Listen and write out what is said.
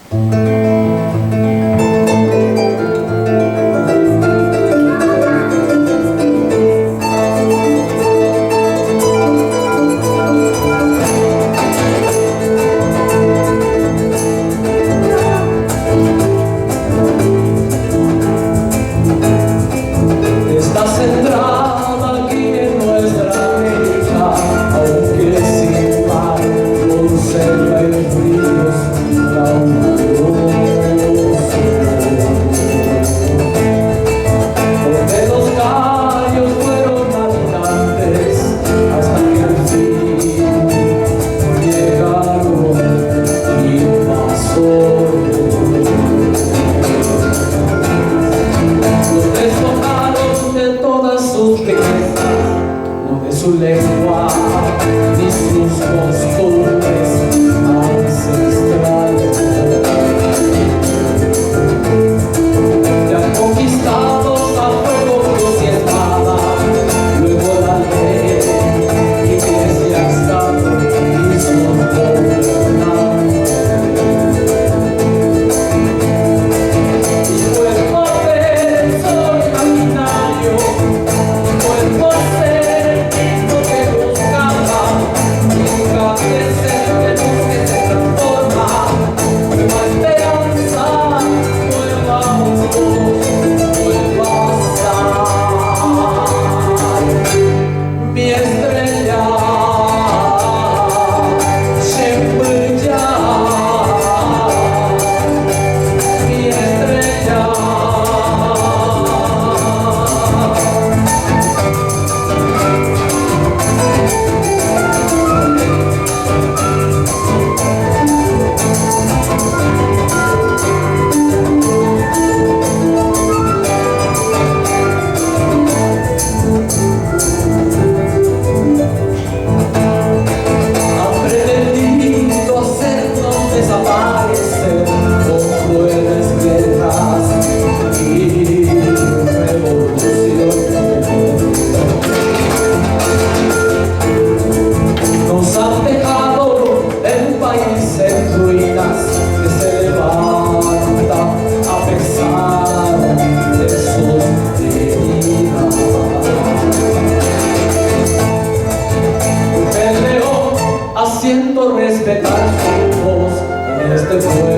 No de su lengua ni sus costumbres ancestrales, ya conquistados a fuego, cruz y espada, luego la ley, iglesia, estado y sus gobernantes. Y por ser el sol imaginario, por ser el mismo que buscaba, nunca ser el luz que se transforma, nueva esperanza, nueva voz, nueva sal. Mi estrella siempre brilla, mi estrella. Desaparecer con crueles guerras y revoluciones. Nos han dejado en un país en ruinas que se levanta a pesar de sus heridas. El león haciendo respetar su voz en este pueblo.